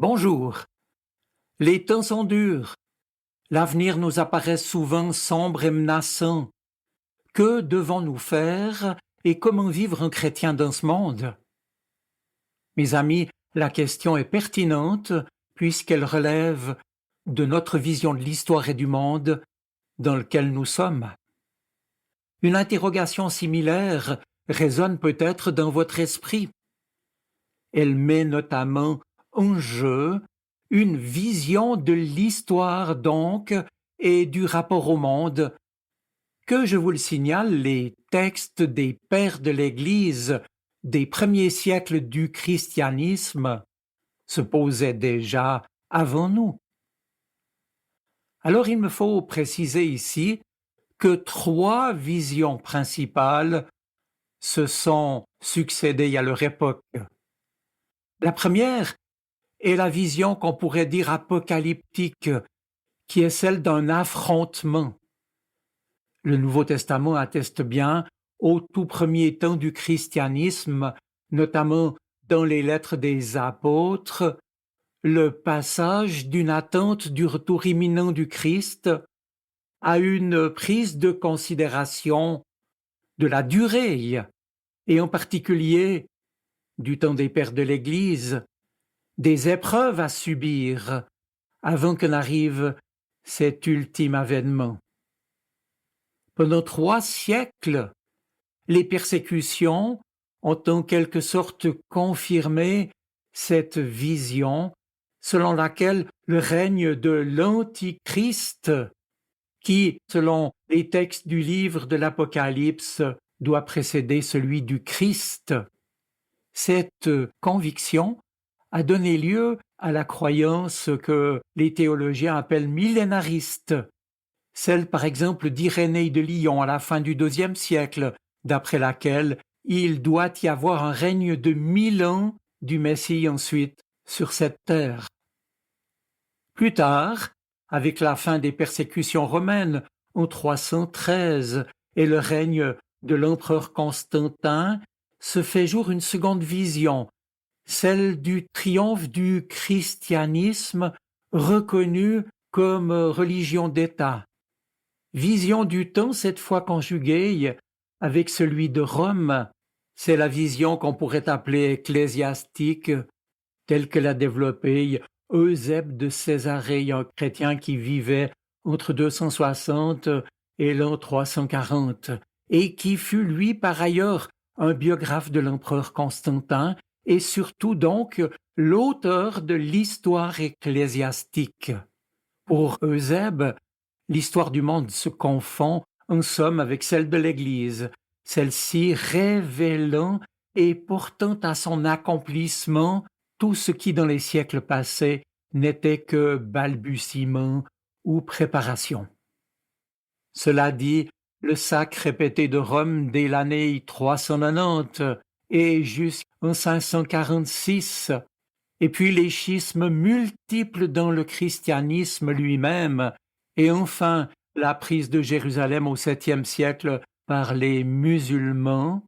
Bonjour. Les temps sont durs. L'avenir nous apparaît souvent sombre et menaçant. Que devons-nous faire et comment vivre un chrétien dans ce monde? Mes amis, la question est pertinente puisqu'elle relève de notre vision de l'histoire et du monde dans lequel nous sommes. Une interrogation similaire résonne peut-être dans votre esprit. Elle met notamment en jeu une vision de l'histoire donc et du rapport au monde que, je vous le signale, les textes des pères de l'Église des premiers siècles du christianisme se posaient déjà avant nous. Alors il me faut préciser ici que trois visions principales se sont succédées à leur époque. La première est la vision qu'on pourrait dire apocalyptique, qui est celle d'un affrontement. Le Nouveau Testament atteste bien, au tout premier temps du christianisme, notamment dans les lettres des apôtres, le passage d'une attente du retour imminent du Christ à une prise de considération de la durée, et en particulier du temps des pères de l'Église, des épreuves à subir avant que n'arrive cet ultime avènement. Pendant 3 siècles, les persécutions ont en quelque sorte confirmé cette vision selon laquelle le règne de l'Antichrist, qui, selon les textes du livre de l'Apocalypse, doit précéder celui du Christ. Cette conviction a donné lieu à la croyance que les théologiens appellent millénariste, celle par exemple d'Irénée de Lyon à la fin du IIe siècle, d'après laquelle il doit y avoir un règne de 1000 ans du Messie ensuite sur cette terre. Plus tard, avec la fin des persécutions romaines en 313 et le règne de l'empereur Constantin, se fait jour une seconde vision, celle du triomphe du christianisme reconnu comme religion d'État. Vision du temps cette fois conjuguée avec celui de Rome, c'est la vision qu'on pourrait appeler ecclésiastique, telle que l'a développée Eusèbe de Césarée, un chrétien qui vivait entre 260 et l'an 340, et qui fut lui par ailleurs un biographe de l'empereur Constantin, et surtout donc l'auteur de l'histoire ecclésiastique. Pour Eusèbe, l'histoire du monde se confond en somme avec celle de l'Église, celle-ci révélant et portant à son accomplissement tout ce qui dans les siècles passés n'était que balbutiement ou préparation. Cela dit, le sacre répété de Rome dès l'année 390 et jusqu'en 546, et puis les schismes multiples dans le christianisme lui-même, et enfin la prise de Jérusalem au 7e siècle par les musulmans,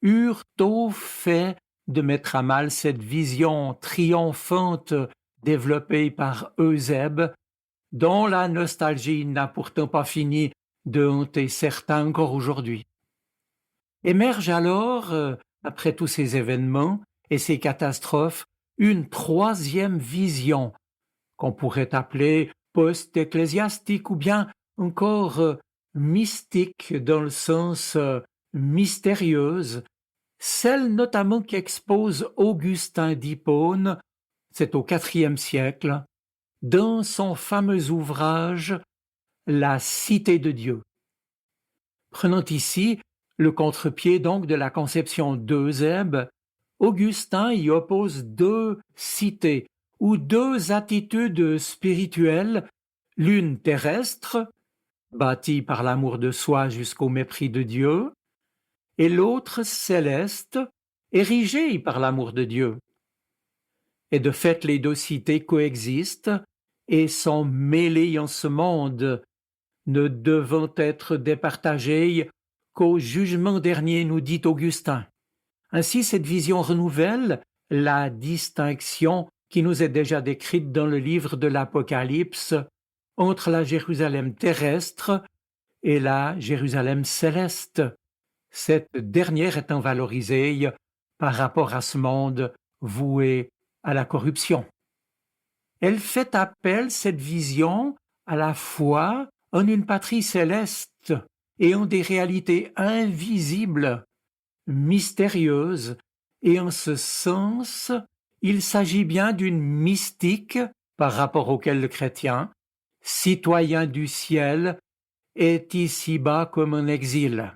eurent au fait de mettre à mal cette vision triomphante développée par Eusèbe, dont la nostalgie n'a pourtant pas fini de hanter certains encore aujourd'hui. Émerge alors, après tous ces événements et ces catastrophes, une troisième vision, qu'on pourrait appeler post-ecclésiastique ou bien encore mystique dans le sens mystérieuse, celle notamment qu'expose Augustin d'Hippone, c'est au IVe siècle, dans son fameux ouvrage La Cité de Dieu. Prenant ici le contre-pied donc de la conception d'Eusèbe, Augustin y oppose 2 cités ou 2 attitudes spirituelles, l'une terrestre, bâtie par l'amour de soi jusqu'au mépris de Dieu, et l'autre céleste, érigée par l'amour de Dieu. Et de fait, les 2 cités coexistent et sont mêlées en ce monde, ne devant être départagées qu'au jugement dernier, nous dit Augustin. Ainsi, cette vision renouvelle la distinction qui nous est déjà décrite dans le livre de l'Apocalypse, entre la Jérusalem terrestre et la Jérusalem céleste, cette dernière étant valorisée par rapport à ce monde voué à la corruption. Elle fait appel, cette vision, à la fois en une patrie céleste et en des réalités invisibles, mystérieuses, et en ce sens, il s'agit bien d'une mystique par rapport auquel le chrétien, citoyen du ciel, est ici-bas comme en exil.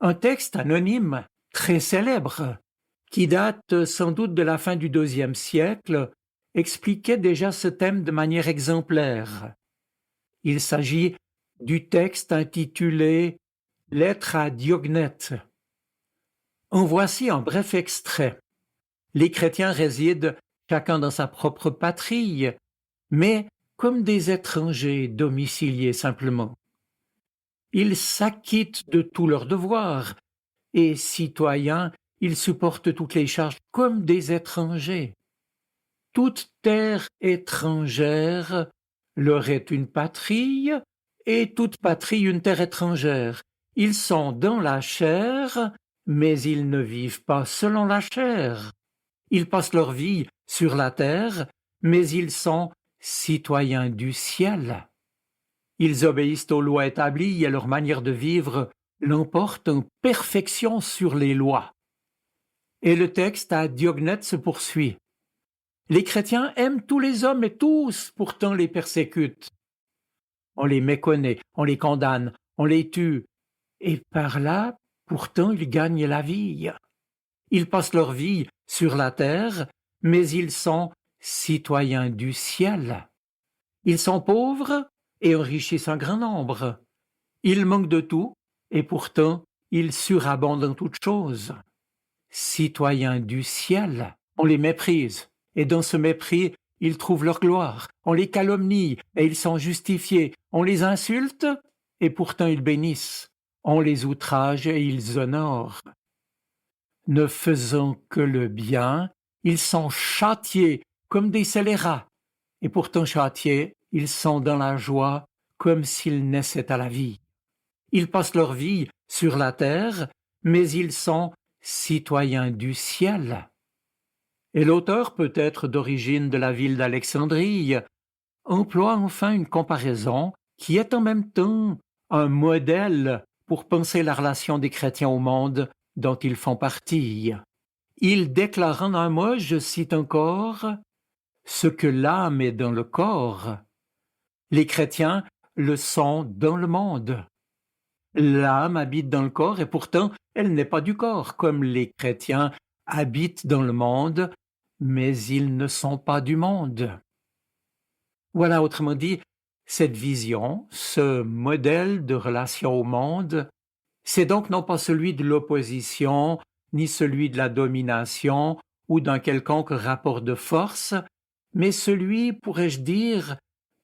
Un texte anonyme, très célèbre, qui date sans doute de la fin du IIe siècle, expliquait déjà ce thème de manière exemplaire. Il s'agit du texte intitulé « Lettre à Diognète ». En voici un bref extrait. Les chrétiens résident chacun dans sa propre patrie, mais comme des étrangers domiciliés simplement. Ils s'acquittent de tous leurs devoirs, et citoyens, ils supportent toutes les charges comme des étrangers. Toute terre étrangère leur est une patrie, et toute patrie une terre étrangère. Ils sont dans la chair, mais ils ne vivent pas selon la chair. Ils passent leur vie sur la terre, mais ils sont citoyens du ciel. Ils obéissent aux lois établies et leur manière de vivre l'emporte en perfection sur les lois. Et le texte à Diognète se poursuit. Les chrétiens aiment tous les hommes et tous pourtant les persécutent. On les méconnaît, on les condamne, on les tue, et par là, pourtant ils gagnent la vie. Ils passent leur vie sur la terre, mais ils sont citoyens du ciel. Ils sont pauvres et enrichissent un grand nombre. Ils manquent de tout, et pourtant ils surabondent en toutes choses. Citoyens du ciel, on les méprise, et dans ce mépris, ils trouvent leur gloire. On les calomnie, et ils sont justifiés. On les insulte, et pourtant ils bénissent. On les outrage, et ils honorent. Ne faisant que le bien, ils sont châtiés comme des scélérats, et pourtant châtiés, ils sont dans la joie comme s'ils naissaient à la vie. Ils passent leur vie sur la terre, mais ils sont citoyens du ciel. Et l'auteur, peut-être d'origine de la ville d'Alexandrie, emploie enfin une comparaison qui est en même temps un modèle pour penser la relation des chrétiens au monde dont ils font partie. Il déclare en un mot, je cite encore, « Ce que l'âme est dans le corps, les chrétiens le sont dans le monde. L'âme habite dans le corps et pourtant elle n'est pas du corps, comme les chrétiens habitent dans le monde, mais ils ne sont pas du monde. » Voilà, autrement dit, cette vision, ce modèle de relation au monde, c'est donc non pas celui de l'opposition, ni celui de la domination ou d'un quelconque rapport de force, mais celui, pourrais-je dire,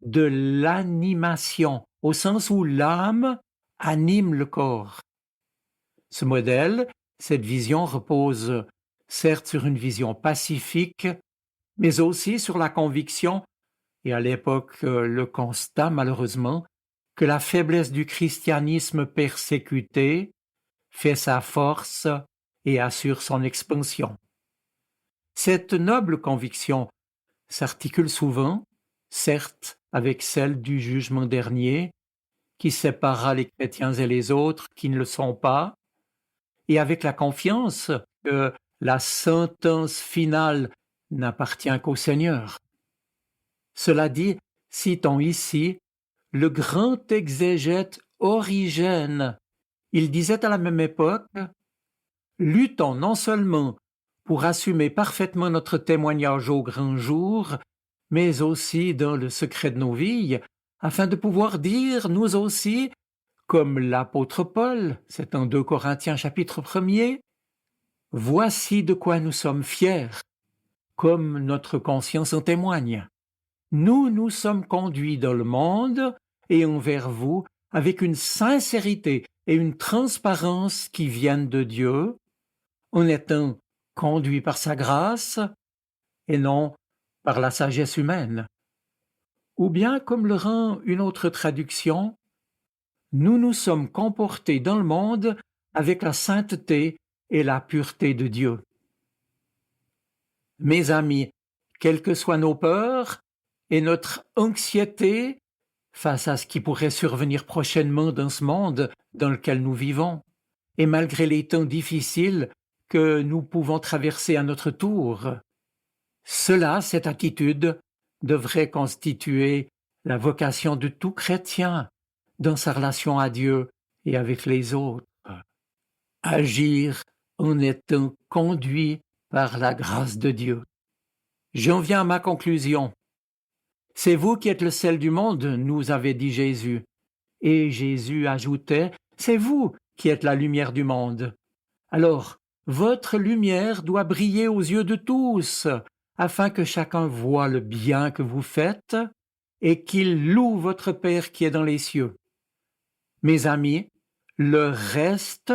de l'animation, au sens où l'âme anime le corps. Ce modèle, cette vision repose certes sur une vision pacifique, mais aussi sur la conviction, et à l'époque le constat malheureusement, que la faiblesse du christianisme persécuté fait sa force et assure son expansion. Cette noble conviction s'articule souvent, certes, avec celle du jugement dernier, qui séparera les chrétiens et les autres qui ne le sont pas, et avec la confiance que la sentence finale n'appartient qu'au Seigneur. Cela dit, citons ici le grand exégète Origène. Il disait à la même époque « Luttons non seulement pour assumer parfaitement notre témoignage au grand jour, mais aussi dans le secret de nos vies, afin de pouvoir dire, nous aussi, comme l'apôtre Paul, c'est en 2 Corinthiens chapitre 1er, « Voici de quoi nous sommes fiers, comme notre conscience en témoigne. Nous nous sommes conduits dans le monde et envers vous avec une sincérité et une transparence qui viennent de Dieu, en étant conduits par sa grâce, et non par la sagesse humaine. Ou bien, comme le rend une autre traduction, nous nous sommes comportés dans le monde avec la sainteté et la pureté de Dieu. Mes amis, quelles que soient nos peurs et notre anxiété face à ce qui pourrait survenir prochainement dans ce monde dans lequel nous vivons, et malgré les temps difficiles que nous pouvons traverser à notre tour, cette attitude, devrait constituer la vocation de tout chrétien dans sa relation à Dieu et avec les autres. Agir en étant conduit par la grâce de Dieu. J'en viens à ma conclusion. C'est vous qui êtes le sel du monde, nous avait dit Jésus. Et Jésus ajoutait, c'est vous qui êtes la lumière du monde. Alors, votre lumière doit briller aux yeux de tous, afin que chacun voie le bien que vous faites et qu'il loue votre Père qui est dans les cieux. Mes amis, le reste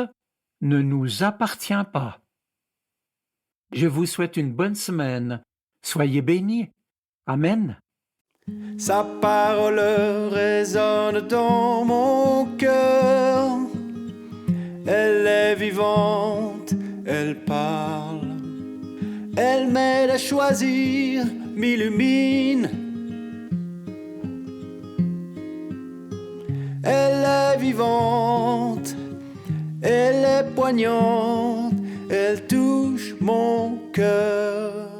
ne nous appartient pas. Je vous souhaite une bonne semaine. Soyez bénis. Amen. Sa parole résonne dans mon cœur. Elle est vivante, elle parle. Elle m'aide à choisir, m'illumine. Elle est vivante, elle est poignante, elle touche mon cœur.